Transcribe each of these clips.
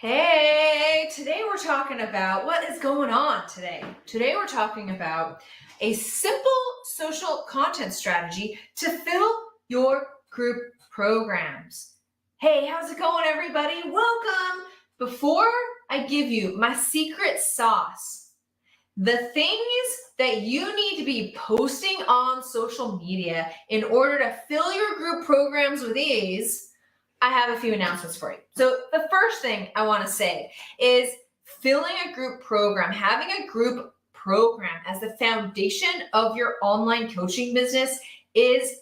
Hey, today we're talking about what is going on today. Today we're talking about a simple social content strategy to fill your group programs. Hey, how's it going, everybody? Welcome. Before I give you my secret sauce, the things that you need to be posting on social media in order to fill your group programs with ease, I have a few announcements for you. So the first thing I want to say is filling a group program, having a group program as the foundation of your online coaching business is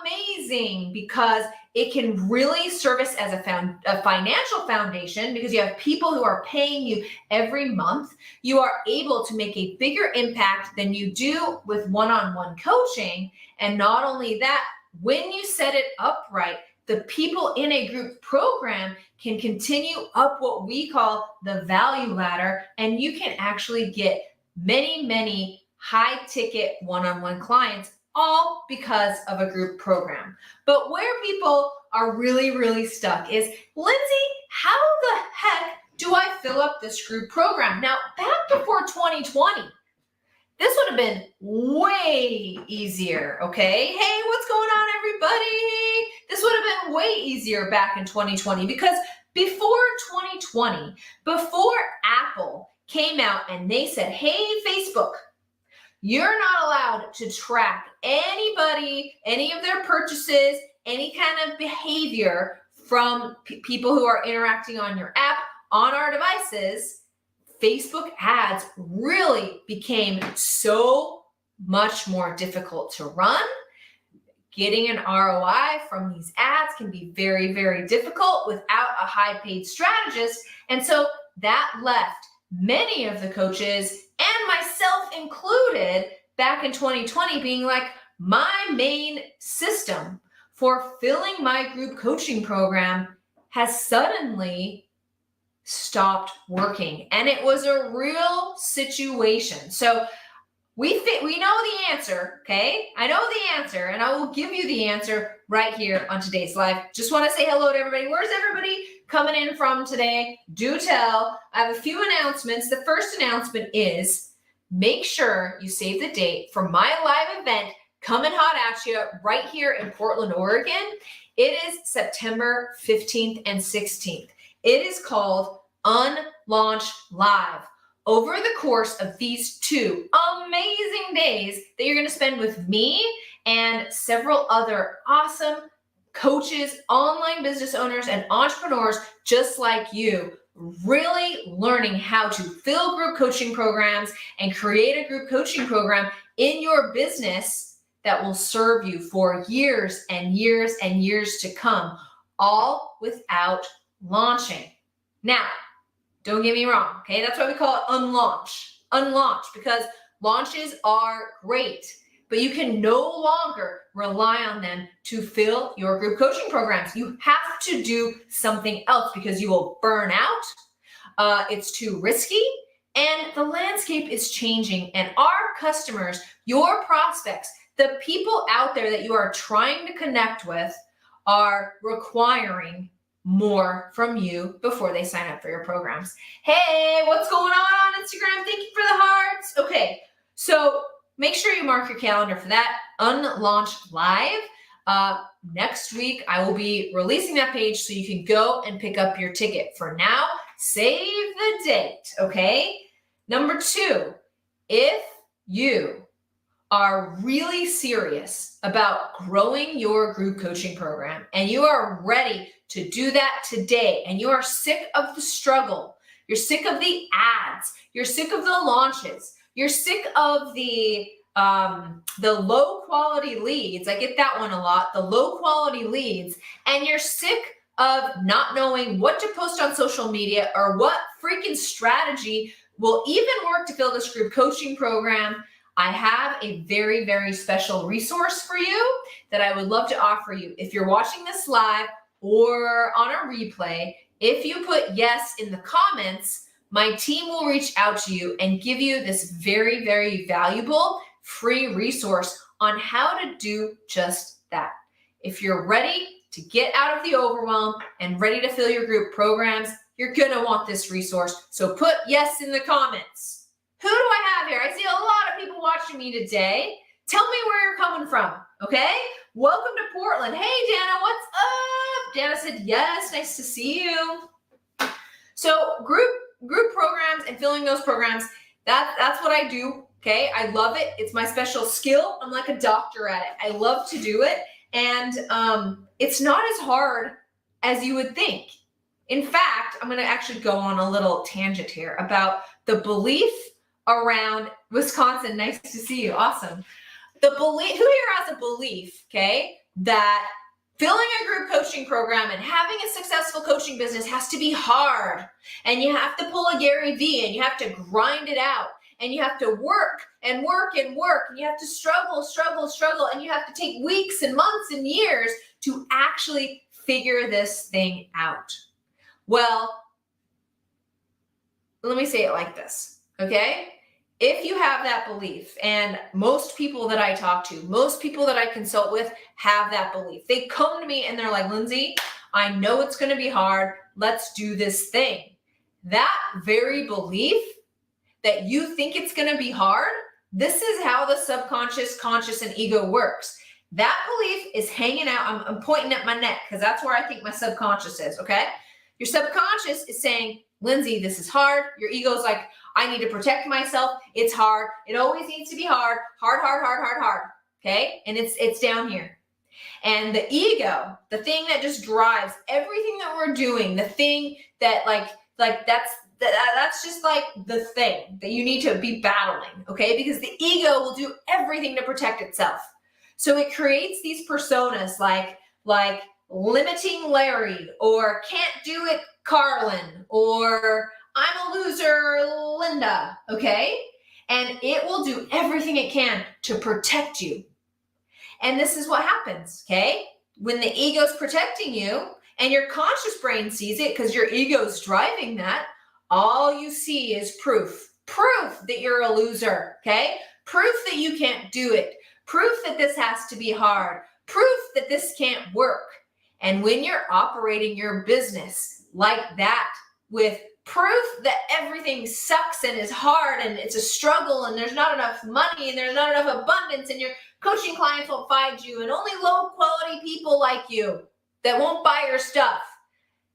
amazing because it can really service as a financial foundation because you have people who are paying you every month. You are able to make a bigger impact than you do with one-on-one coaching. And not only that, when you set it up right, the people in a group program can continue up what we call the value ladder, and you can actually get many high ticket one-on-one clients, all because of a group program. But where people are really stuck is, Lindsay, how the heck do I fill up this group program? Now, back before 2020, this would have been way easier, okay? Hey, what's going on, everybody? This would have been way easier back in 2020 because before 2020, before Apple came out and they said, hey, Facebook, you're not allowed to track anybody, any of their purchases, any kind of behavior from people who are interacting on your app, on our devices. Facebook ads really became so much more difficult to run. Getting an ROI from these ads can be very difficult without a high paid strategist. And so that left many of the coaches, and myself included, back in 2020 being like, my main system for filling my group coaching program has suddenly stopped working, and it was a real situation. So we know the answer, okay? I know the answer, and I will give you the answer right here on today's live. Just want to say hello to everybody. Where's everybody coming in from today? Do tell. I have a few announcements. The first announcement is make sure you save the date for my live event coming hot at you right here in Portland, Oregon. It is September 15th and 16th. It is called Unlaunch Live. Over the course of these 2 amazing days that you're going to spend with me and several other awesome coaches, online business owners, and entrepreneurs just like you, really learning how to fill group coaching programs and create a group coaching program in your business that will serve you for years and years to come, all without launching. Now, don't get me wrong, okay? That's why we call it unlaunch. Unlaunch, because launches are great, but you can no longer rely on them to fill your group coaching programs. You have to do something else because you will burn out. It's too risky, and the landscape is changing, and our customers, your prospects, the people out there that you are trying to connect with are requiring more from you before they sign up for your programs. Hey, what's going on Instagram? Thank you for the hearts. Okay, so make sure you mark your calendar for that Unlaunch Live. Next week, I will be releasing that page so you can go and pick up your ticket. For now, save the date, okay? Number 2, if you are really serious about growing your group coaching program and you are ready to do that today, and you are sick of the struggle, you're sick of the ads, you're sick of the launches, you're sick of the low quality leads. I get that one a lot, the low quality leads, and you're sick of not knowing what to post on social media or what freaking strategy will even work to fill this group coaching program. I have a very special resource for you that I would love to offer you. If you're watching this live or on a replay, if you put yes in the comments, my team will reach out to you and give you this very valuable free resource on how to do just that. If you're ready to get out of the overwhelm and ready to fill your group programs, you're going to want this resource. So put yes in the comments. Who do I have here? I see a lot of people watching me today. Tell me where you're coming from, okay? Welcome to Portland. Hey, Dana, what's up? Dana said, yes, nice to see you. So group programs and filling those programs, that's what I do, okay? I love it. It's my special skill. I'm like a doctor at it. I love to do it. And it's not as hard as you would think. In fact, I'm going to actually go on a little tangent here about the belief around Wisconsin. Nice to see you. Awesome. The belief, who here has a belief, okay, that filling a group coaching program and having a successful coaching business has to be hard, and you have to pull a Gary Vee, and you have to grind it out, and you have to work and work and work, and you have to struggle, and you have to take weeks and months and years to actually figure this thing out. Well, let me say it like this, okay? If you have that belief, and most people that I talk to, most people that I consult with have that belief. They come to me and they're like, Lindsay, I know it's going to be hard. Let's do this thing. That very belief that you think it's going to be hard, this is how the subconscious, conscious, and ego works. That belief is hanging out. I'm pointing at my neck because that's where I think my subconscious is, okay? Your subconscious is saying, Lindsay, this is hard. Your ego's like, I need to protect myself. It's hard. It always needs to be hard. Hard. Okay? And it's down here. And the ego, the thing that just drives everything that we're doing, the thing that that's just like the thing that you need to be battling, okay? Because the ego will do everything to protect itself. So it creates these personas like limiting Larry, or can't do it Carlin, or I'm a loser Linda, okay? And it will do everything it can to protect you. And this is what happens, okay? When the ego's protecting you and your conscious brain sees it because your ego's driving that, all you see is proof that you're a loser, okay? Proof that you can't do it. Proof that this has to be hard. Proof that this can't work. And when you're operating your business like that, with proof that everything sucks and is hard and it's a struggle and there's not enough money and there's not enough abundance and your coaching clients won't find you and only low quality people like you that won't buy your stuff,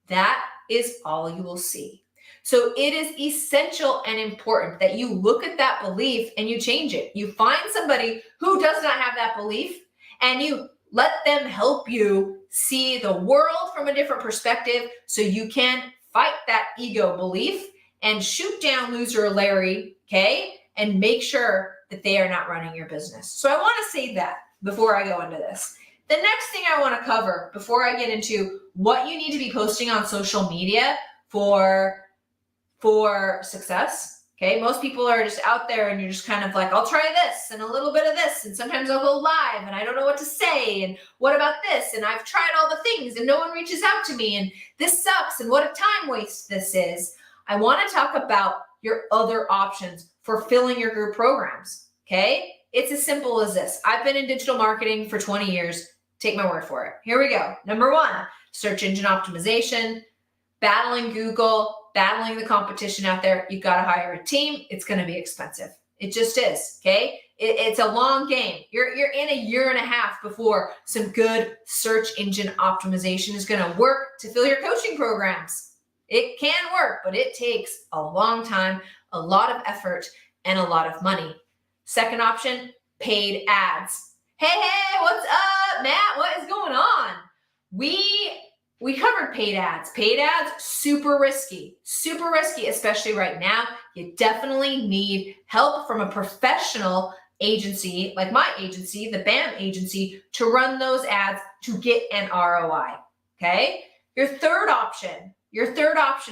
that is all you will see. So it is essential and important that you look at that belief and you change it. You find somebody who does not have that belief and you let them help you see the world from a different perspective so you can fight that ego belief and shoot down loser Larry, okay? And make sure that they are not running your business. So I want to say that before I go into this. The next thing I want to cover before I get into what you need to be posting on social media for success. Okay, most people are just out there and you're just kind of like, I'll try this and a little bit of this. And sometimes I'll go live and I don't know what to say. And what about this? And I've tried all the things and no one reaches out to me. And this sucks. And what a time waste this is. I want to talk about your other options for filling your group programs. Okay, it's as simple as this. I've been in digital marketing for 20 years. Take my word for it. Here we go. Number one, search engine optimization, battling Google, battling the competition out there. You've got to hire a team. It's going to be expensive. It just is. Okay. It's a long game. You're in a year and a half before some good search engine optimization is going to work to fill your coaching programs. It can work, but it takes a long time, a lot of effort, and a lot of money. Second option, paid ads. Hey, what's up, Matt? What is going on? We covered paid ads. Paid ads, super risky, especially right now. You definitely need help from a professional agency, like my agency, the BAM agency, to run those ads to get an ROI, okay? Your third option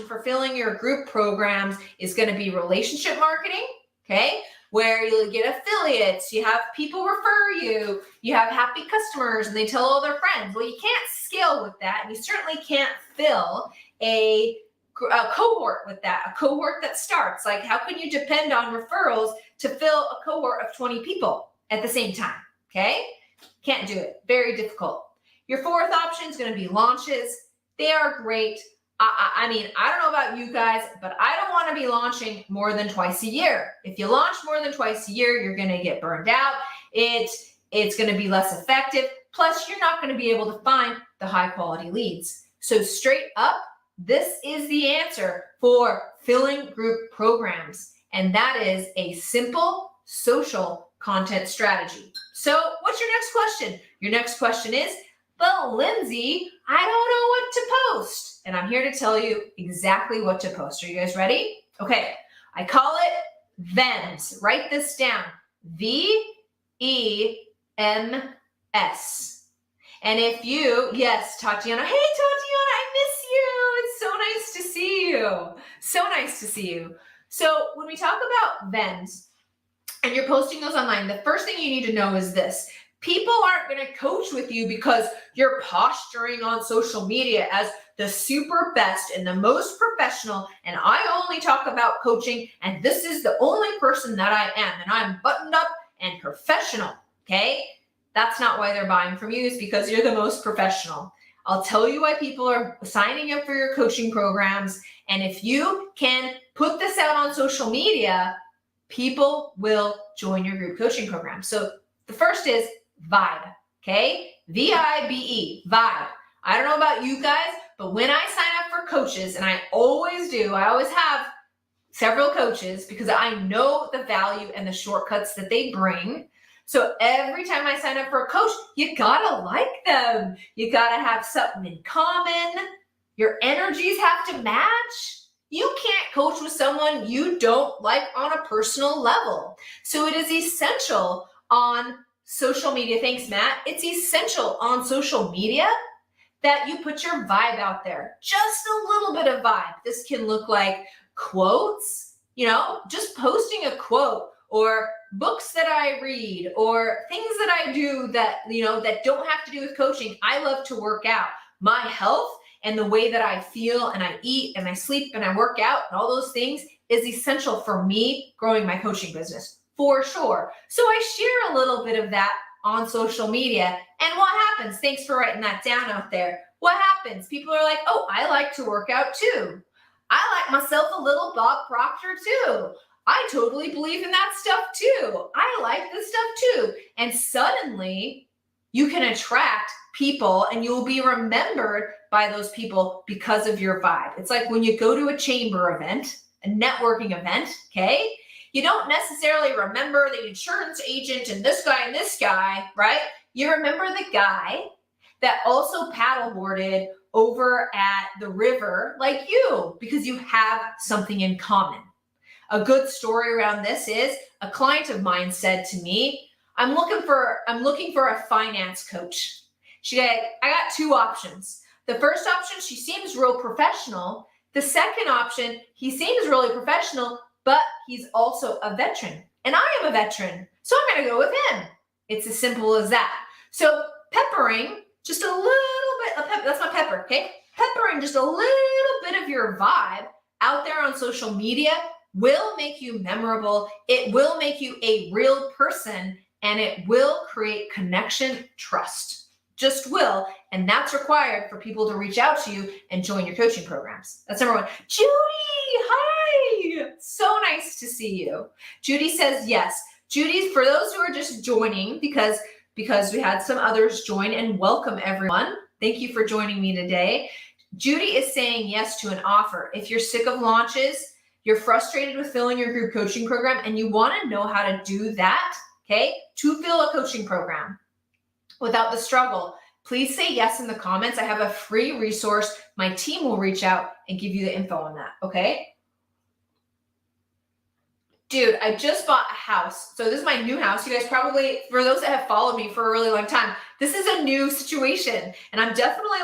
for filling your group programs is gonna be relationship marketing, okay? Where you'll get affiliates, you have people refer you, you have happy customers and they tell all their friends. Well, you can't scale with that, and you certainly can't fill a cohort with that, a cohort that starts. Like, how can you depend on referrals to fill a cohort of 20 people at the same time, okay? Can't do it, very difficult. Your fourth option is gonna be launches. They are great. I mean, I don't know about you guys, but I don't want to be launching more than twice a year. If you launch more than twice a year, you're going to get burned out. It's going to be less effective. Plus, you're not going to be able to find the high quality leads. So straight up, this is the answer for filling group programs. And that is a simple social content strategy. So what's your next question? Your next question is, but Lindsay, I don't know what to post. And I'm here to tell you exactly what to post. Are you guys ready? Okay, I call it VEMS. Write this down. VEMS. And if you, yes, Tatiana, hey Tatiana, I miss you. It's so nice to see you. So nice to see you. So when we talk about VEMS and you're posting those online, the first thing you need to know is this. People aren't going to coach with you because you're posturing on social media as the super best and the most professional, and I only talk about coaching, and this is the only person that I am, and I'm buttoned up and professional, okay? That's not why they're buying from you. It's because you're the most professional. I'll tell you why people are signing up for your coaching programs, and if you can put this out on social media, people will join your group coaching program. So the first is vibe, okay? V-I-B-E, vibe. I don't know about you guys, but when I sign up for coaches, and I always do, I always have several coaches because I know the value and the shortcuts that they bring. So every time I sign up for a coach, you gotta like them. You gotta have something in common. Your energies have to match. You can't coach with someone you don't like on a personal level. So it is essential on social media. Thanks, Matt. It's essential on social media that you put your vibe out there. Just a little bit of vibe. This can look like quotes, just posting a quote, or books that I read, or things that I do that, that don't have to do with coaching. I love to work out. My health and the way that I feel and I eat and I sleep and I work out and all those things is essential for me growing my coaching business, for sure. So I share a little bit of that on social media. And what happens? Thanks for writing that down out there. What happens? People are like, oh, I like to work out too. I like myself a little Bob Proctor too. I totally believe in that stuff too. I like this stuff too. And suddenly you can attract people and you'll be remembered by those people because of your vibe. It's like when you go to a chamber event, a networking event, okay? You don't necessarily remember the insurance agent and this guy, right? You remember the guy that also paddleboarded over at the river like you, because you have something in common. A good story around this is a client of mine said to me, I'm looking for a finance coach. I got two options. The first option, she seems real professional. The second option, he seems really professional, but he's also a veteran. And I am a veteran, so I'm going to go with him. It's as simple as that. So peppering just a little bit of that's my pepper, okay? Peppering just a little bit of your vibe out there on social media will make you memorable. It will make you a real person, and it will create connection, trust. Just will. And that's required for people to reach out to you and join your coaching programs. That's number one. Judy, hi. So nice to see you. Judy says yes. Judy, for those who are just joining, because we had some others join, and welcome everyone. Thank you for joining me today. Judy is saying yes to an offer. If you're sick of launches, you're frustrated with filling your group coaching program, and you want to know how to do that, okay, to fill a coaching program without the struggle, please say yes in the comments. I have a free resource. My team will reach out and give you the info on that, okay? Dude, I just bought a house. So this is my new house. You guys probably, for those that have followed me for a really long time, this is a new situation. And I'm definitely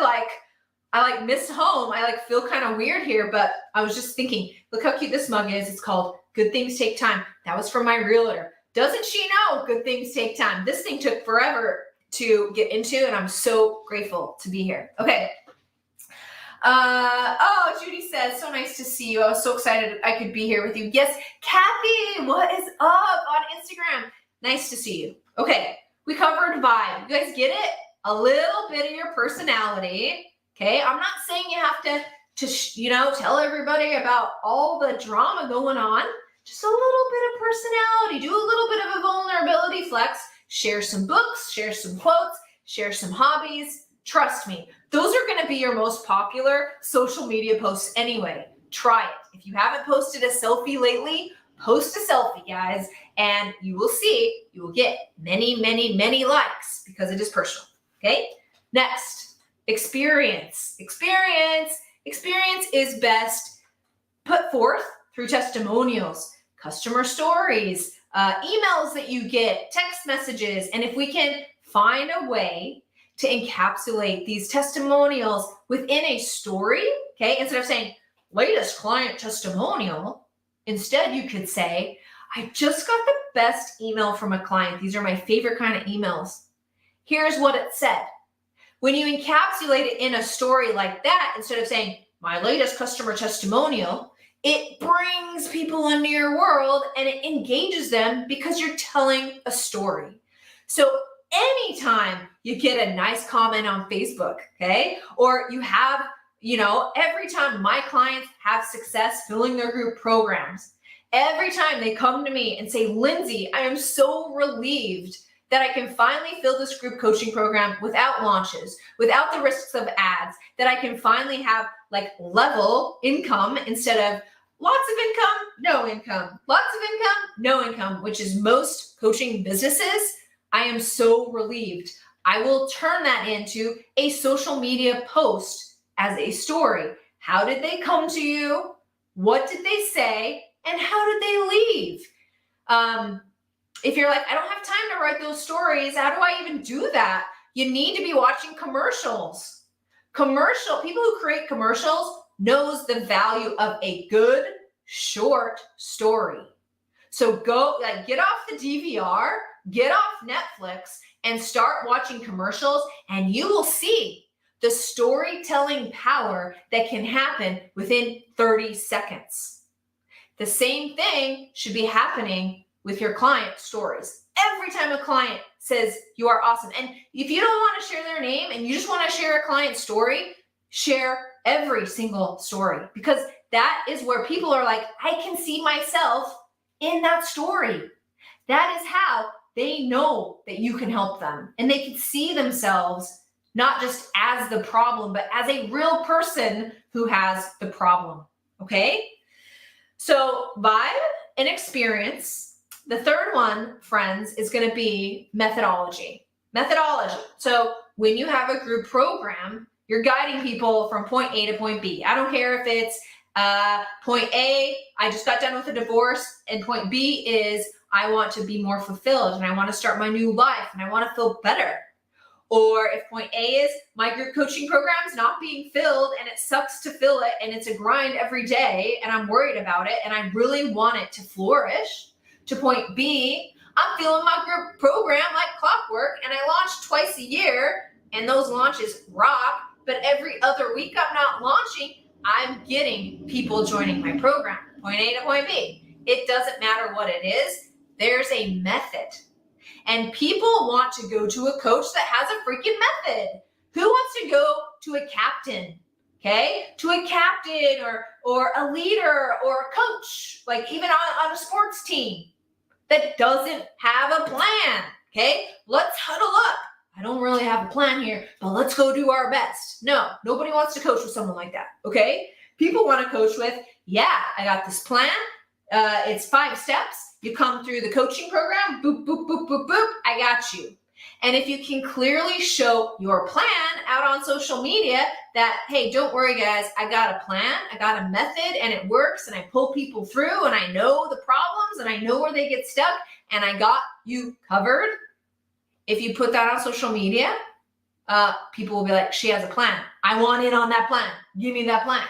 I miss home. I feel kind of weird here, but I was just thinking, look how cute this mug is. It's called Good Things Take Time. That was from my realtor. Doesn't she know good things take time? This thing took forever to get into, and I'm so grateful to be here. Okay. Oh, Judy says, so nice to see you. I was so excited I could be here with you. Yes, Kathy, what is up on Instagram? Nice to see you. Okay, we covered vibe. You guys get it? A little bit of your personality. Okay, I'm not saying you have to to, tell everybody about all the drama going on. Just a little bit of personality, do a little bit of a vulnerability flex, share some books, share some quotes, share some hobbies. Trust me, those are going to be your most popular social media posts anyway. Try it. If you haven't posted a selfie lately, post a selfie, guys, and you will see you will get many, many, many likes because it is personal. Okay? Next, experience. Experience is best put forth through testimonials, customer stories, emails that you get, text messages. And if we can find a way to encapsulate these testimonials within a story, okay, instead of saying latest client testimonial, instead you could say, I just got the best email from a client. These are my favorite kind of emails. Here's what it said. When you encapsulate it in a story like that, instead of saying my latest customer testimonial, it brings people into your world and it engages them because you're telling a story. So anytime you get a nice comment on Facebook, okay, or you have, every time my clients have success filling their group programs, every time they come to me and say, Lindsay, I am so relieved that I can finally fill this group coaching program without launches, without the risks of ads, that I can finally have like level income instead of lots of income, no income, lots of income, no income, which is most coaching businesses. I am so relieved. I will turn that into a social media post as a story. How did they come to you? What did they say? And how did they leave? If you're like, I don't have time to write those stories, how do I even do that? You need to be watching commercials. People who create commercials knows the value of a good short story. So go, get off the DVR, get off Netflix, and start watching commercials, and you will see the storytelling power that can happen within 30 seconds. The same thing should be happening with your client stories. Every time a client says you are awesome, and if you don't want to share their name and you just want to share a client story, share every single story, because that is where people are like, I can see myself in that story. That is how they know that you can help them, and they can see themselves not just as the problem, but as a real person who has the problem. Okay? So vibe and experience. The third one, friends, is going to be methodology. So when you have a group program, you're guiding people from point A to point B. I don't care if it's point A, I just got done with a divorce, and point B is I want to be more fulfilled and I want to start my new life and I want to feel better. Or if point A is my group coaching program is not being filled and it sucks to fill it and it's a grind every day and I'm worried about it and I really want it to flourish. To point B, I'm feeling my group program like clockwork and I launch twice a year and those launches rock, but every other week I'm not launching, I'm getting people joining my program. Point A to point B. It doesn't matter what it is. There's a method. And people want to go to a coach that has a freaking method. Who wants to go to a captain? Okay? To a captain or a leader or a coach, like even on a sports team that doesn't have a plan. Okay? Let's huddle up. I don't really have a plan here, but let's go do our best. No, nobody wants to coach with someone like that. Okay? People want to coach with, yeah, I got this plan. It's 5 steps. You come through the coaching program, boop, boop, boop, boop, boop, I got you. And if you can clearly show your plan out on social media that, hey, don't worry, guys, I got a plan, I got a method, and it works, and I pull people through, and I know the problems, and I know where they get stuck, and I got you covered. If you put that on social media, people will be like, she has a plan. I want in on that plan. Give me that plan.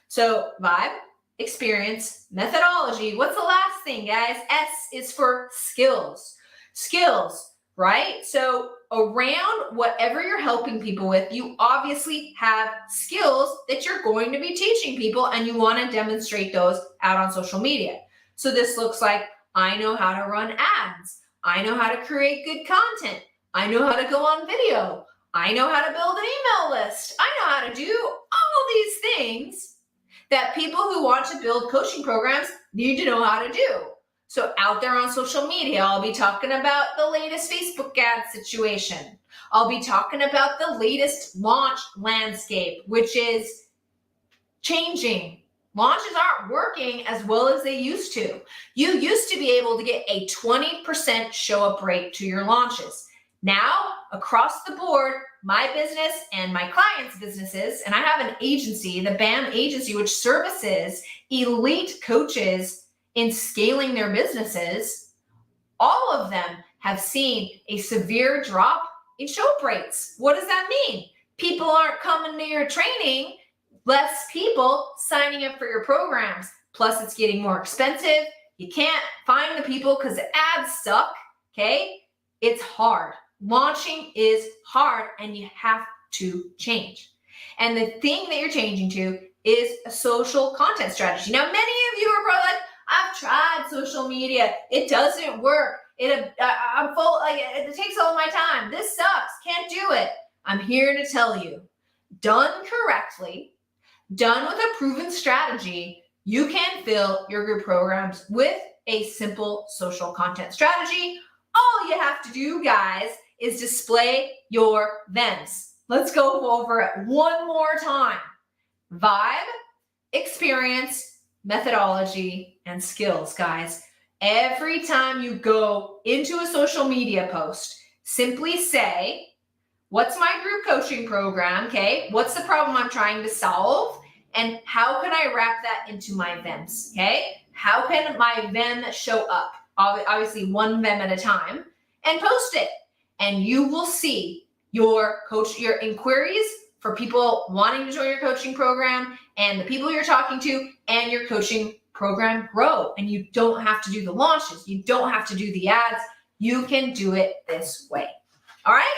So vibe, experience, methodology. What's the last thing, guys? S is for skills. Skills, right? So around whatever you're helping people with, you obviously have skills that you're going to be teaching people, and you want to demonstrate those out on social media. So this looks like, I know how to run ads. I know how to create good content. I know how to go on video. I know how to build an email list. I know how to do all these things that people who want to build coaching programs need to know how to do. So out there on social media, I'll be talking about the latest Facebook ad situation. I'll be talking about the latest launch landscape, which is changing. Launches aren't working as well as they used to. You used to be able to get a 20% show up rate to your launches. Now, across the board, my business and my clients' businesses, and I have an agency, the BAM agency, which services elite coaches in scaling their businesses, all of them have seen a severe drop in show up rates. What does that mean? People aren't coming to your training, less people signing up for your programs. Plus, it's getting more expensive. You can't find the people because the ads suck, okay? It's hard. Launching is hard and you have to change. And the thing that you're changing to is a social content strategy. Now, many of you are probably like, I've tried social media. It doesn't work. I'm full, it takes all my time. This sucks. Can't do it. I'm here to tell you, done correctly, done with a proven strategy, you can fill your group programs with a simple social content strategy. All you have to do, guys, is display your VEMs. Let's go over it one more time. Vibe, experience, methodology, and skills, guys. Every time you go into a social media post, simply say, what's my group coaching program, okay? What's the problem I'm trying to solve? And how can I wrap that into my VEMs, okay? How can my VEM show up? Obviously, one VEM at a time, and post it. And you will see your inquiries for people wanting to join your coaching program and the people you're talking to and your coaching program grow. And you don't have to do the launches. You don't have to do the ads. You can do it this way. All right?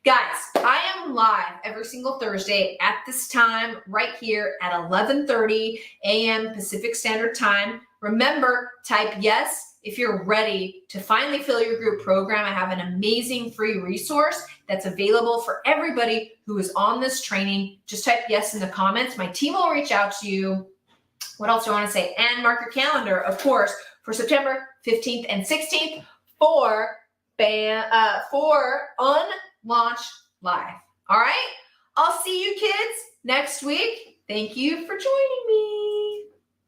Guys, I am live every single Thursday at this time right here at 11:30 a.m. Pacific Standard Time. Remember, type yes if you're ready to finally fill your group program. I have an amazing free resource that's available for everybody who is on this training. Just type yes in the comments. My team will reach out to you. What else do I want to say? And mark your calendar, of course, for September 15th and 16th for Unlaunch Live. All right? I'll see you kids next week. Thank you for joining me.